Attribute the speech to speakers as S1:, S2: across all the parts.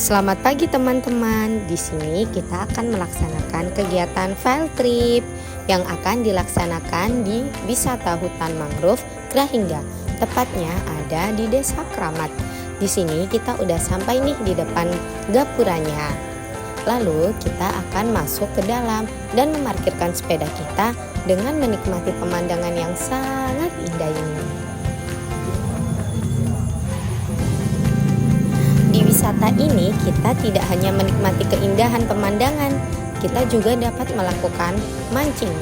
S1: Selamat pagi teman-teman. Di sini kita akan melaksanakan kegiatan field trip yang akan dilaksanakan di wisata hutan mangrove Grahingga. Tepatnya ada di Desa Kramat. Di sini kita udah sampai nih di depan gapuranya. Lalu kita akan masuk ke dalam dan memarkirkan sepeda kita dengan menikmati pemandangan yang sangat indah ini. Di wisata ini kita tidak hanya menikmati keindahan pemandangan, kita juga dapat melakukan mancing.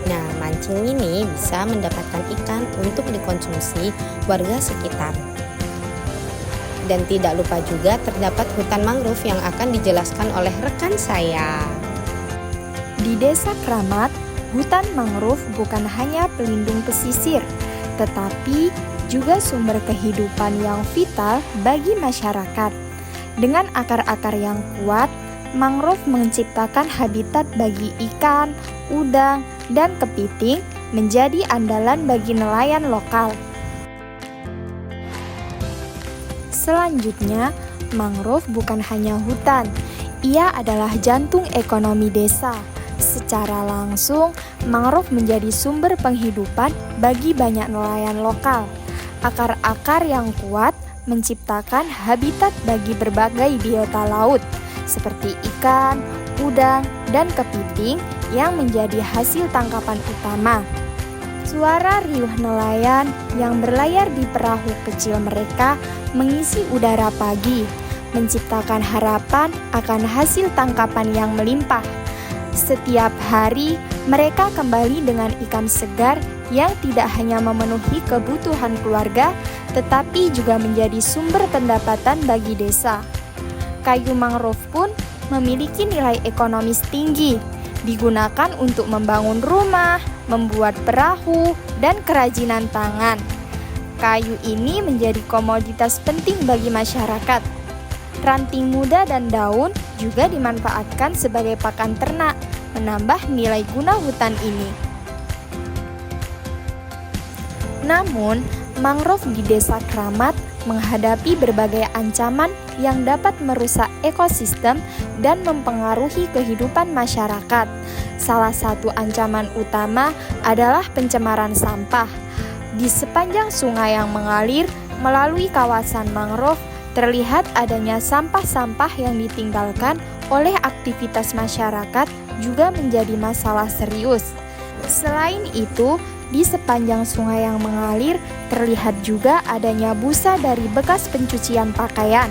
S1: Nah, mancing ini bisa mendapatkan ikan untuk dikonsumsi warga sekitar. Dan tidak lupa juga terdapat hutan mangrove yang akan dijelaskan oleh rekan saya.
S2: Di Desa Kramat, hutan mangrove bukan hanya pelindung pesisir, tetapi juga sumber kehidupan yang vital bagi masyarakat. Dengan akar-akar yang kuat, mangrove menciptakan habitat bagi ikan, udang, dan kepiting menjadi andalan bagi nelayan lokal. Selanjutnya, mangrove bukan hanya hutan, ia adalah jantung ekonomi desa. Secara langsung, mangrove menjadi sumber penghidupan bagi banyak nelayan lokal. Akar-akar yang kuat menciptakan habitat bagi berbagai biota laut, seperti ikan, udang, dan kepiting yang menjadi hasil tangkapan utama. Suara riuh nelayan yang berlayar di perahu kecil mereka mengisi udara pagi, menciptakan harapan akan hasil tangkapan yang melimpah. Setiap hari, mereka kembali dengan ikan segar yang tidak hanya memenuhi kebutuhan keluarga, tetapi juga menjadi sumber pendapatan bagi desa. Kayu mangrove pun memiliki nilai ekonomis tinggi, digunakan untuk membangun rumah, membuat perahu, dan kerajinan tangan. Kayu ini menjadi komoditas penting bagi masyarakat. Ranting muda dan daun juga dimanfaatkan sebagai pakan ternak, menambah nilai guna hutan ini. Namun, mangrove di Desa Kramat menghadapi berbagai ancaman yang dapat merusak ekosistem dan mempengaruhi kehidupan masyarakat. Salah satu ancaman utama adalah pencemaran sampah. Di sepanjang sungai yang mengalir melalui kawasan mangrove, terlihat adanya sampah-sampah yang ditinggalkan oleh aktivitas masyarakat juga menjadi masalah serius. Selain itu, di sepanjang sungai yang mengalir terlihat juga adanya busa dari bekas pencucian pakaian,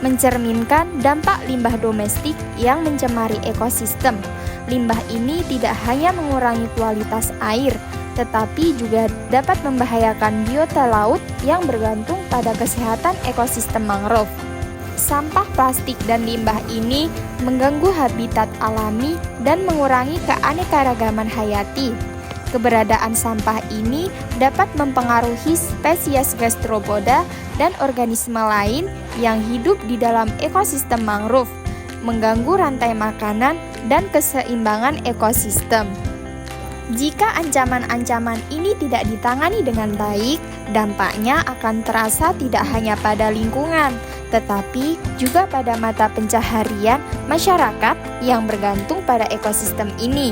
S2: mencerminkan dampak limbah domestik yang mencemari ekosistem. Limbah ini tidak hanya mengurangi kualitas air, tetapi juga dapat membahayakan biota laut yang bergantung pada kesehatan ekosistem mangrove. Sampah plastik dan limbah ini mengganggu habitat alami dan mengurangi keanekaragaman hayati. Keberadaan sampah ini dapat mempengaruhi spesies gastropoda dan organisme lain yang hidup di dalam ekosistem mangrove, mengganggu rantai makanan dan keseimbangan ekosistem. Jika ancaman-ancaman ini tidak ditangani dengan baik, dampaknya akan terasa tidak hanya pada lingkungan, tetapi juga pada mata pencaharian masyarakat yang bergantung pada ekosistem ini.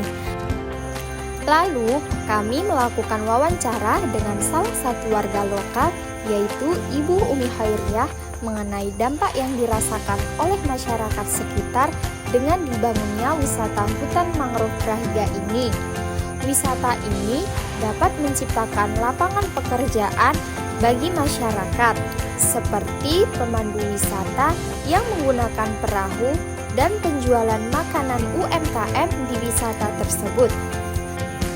S2: Lalu, kami melakukan wawancara dengan salah satu warga lokal, yaitu Ibu Umi Khairiyah, mengenai dampak yang dirasakan oleh masyarakat sekitar dengan dibangunnya wisata hutan mangrove Grahingga ini. Wisata ini dapat menciptakan lapangan pekerjaan bagi masyarakat, seperti pemandu wisata yang menggunakan perahu dan penjualan makanan UMKM di wisata tersebut.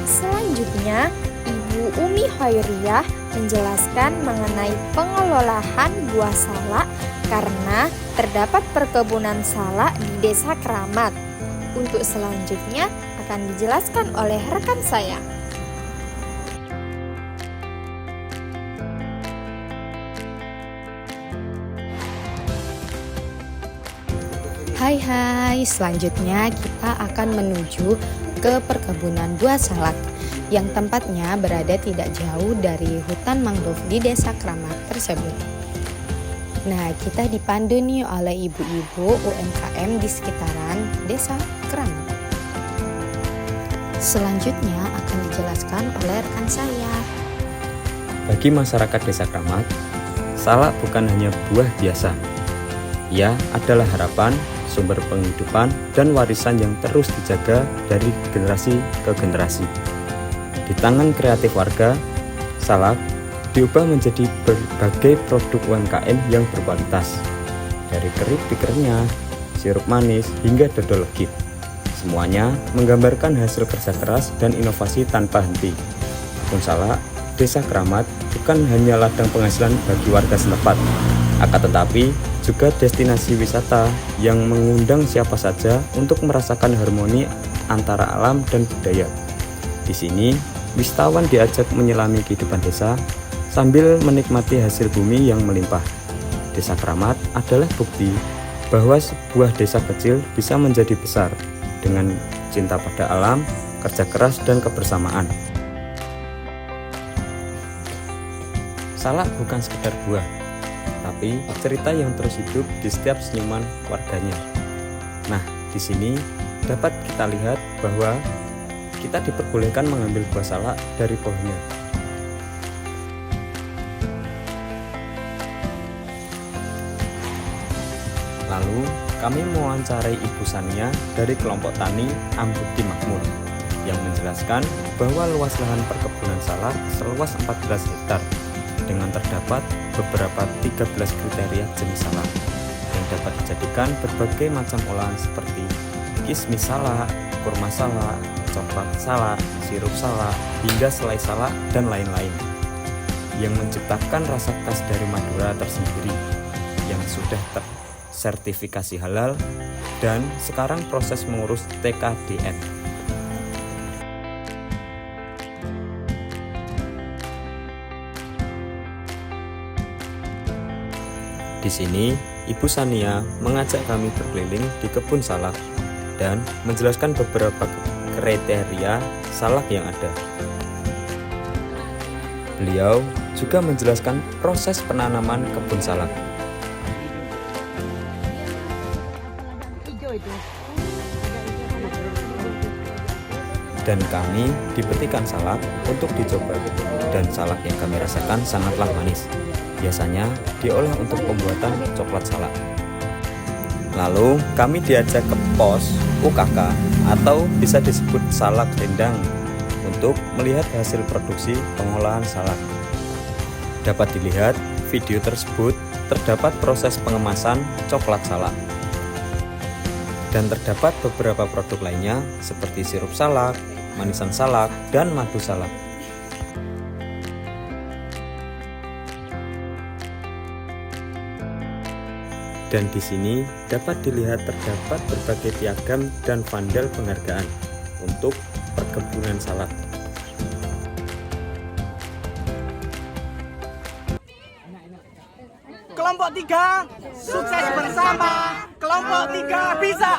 S2: Selanjutnya, Ibu Umi Khairiyah menjelaskan mengenai pengelolaan buah salak karena terdapat perkebunan salak di Desa Kramat. Untuk selanjutnya akan dijelaskan oleh rekan saya.
S1: Hai, selanjutnya kita akan menuju ke perkebunan buah salak yang tempatnya berada tidak jauh dari hutan mangrove di Desa Kramat tersebut. Nah, kita dipandu nih oleh ibu-ibu UMKM di sekitaran Desa Kramat. Selanjutnya akan dijelaskan oleh rekan saya.
S3: Bagi masyarakat Desa Kramat, salak bukan hanya buah biasa. Ia adalah harapan, sumber penghidupan, dan warisan yang terus dijaga dari generasi ke generasi. Di tangan kreatif warga, salak diubah menjadi berbagai produk UMKM yang berkualitas. Dari kerik dikerenyah, sirup manis, hingga dodol legit. Semuanya menggambarkan hasil kerja keras dan inovasi tanpa henti. Kebun salak Desa Kramat bukan hanya ladang penghasilan bagi warga setempat, akan tetapi juga destinasi wisata yang mengundang siapa saja untuk merasakan harmoni antara alam dan budaya. Di sini, wisatawan diajak menyelami kehidupan desa sambil menikmati hasil bumi yang melimpah. Desa Kramat adalah bukti bahwa sebuah desa kecil bisa menjadi besar dengan cinta pada alam, kerja keras, dan kebersamaan. Salak bukan sekedar buah, tapi cerita yang terus hidup di setiap senyuman warganya. Nah, di sini dapat kita lihat bahwa kita diperbolehkan mengambil buah salak dari pohonnya. Lalu, kami mewawancarai Ibu Sania dari kelompok tani Ambudi Makmur yang menjelaskan bahwa luas lahan perkebunan salak seluas 14 hektar dengan terdapat beberapa 13 kriteria jenis salak yang dapat dijadikan berbagai macam olahan seperti kismis salak, kurma salak, coklat salak, sirup salak, hingga selai salak, dan lain-lain yang menciptakan rasa khas dari Madura tersendiri yang sudah tersertifikasi halal dan sekarang proses mengurus TKDN. Di sini, Ibu Sania mengajak kami berkeliling di kebun salak dan menjelaskan beberapa kriteria salak yang ada. Beliau juga menjelaskan proses penanaman kebun salak. Dan kami diberikan salak untuk dicoba, dan salak yang kami rasakan sangatlah manis. Biasanya diolah untuk pembuatan coklat salak. Lalu kami diajak ke pos UKK atau bisa disebut salak rendang untuk melihat hasil produksi pengolahan salak. Dapat dilihat video tersebut terdapat proses pengemasan coklat salak. Dan terdapat beberapa produk lainnya seperti sirup salak, manisan salak, dan madu salak. Dan di sini dapat dilihat terdapat berbagai piagam dan vandal penghargaan untuk perkebunan salak.
S4: Kelompok 3 sukses bersama, kelompok 3 bisa.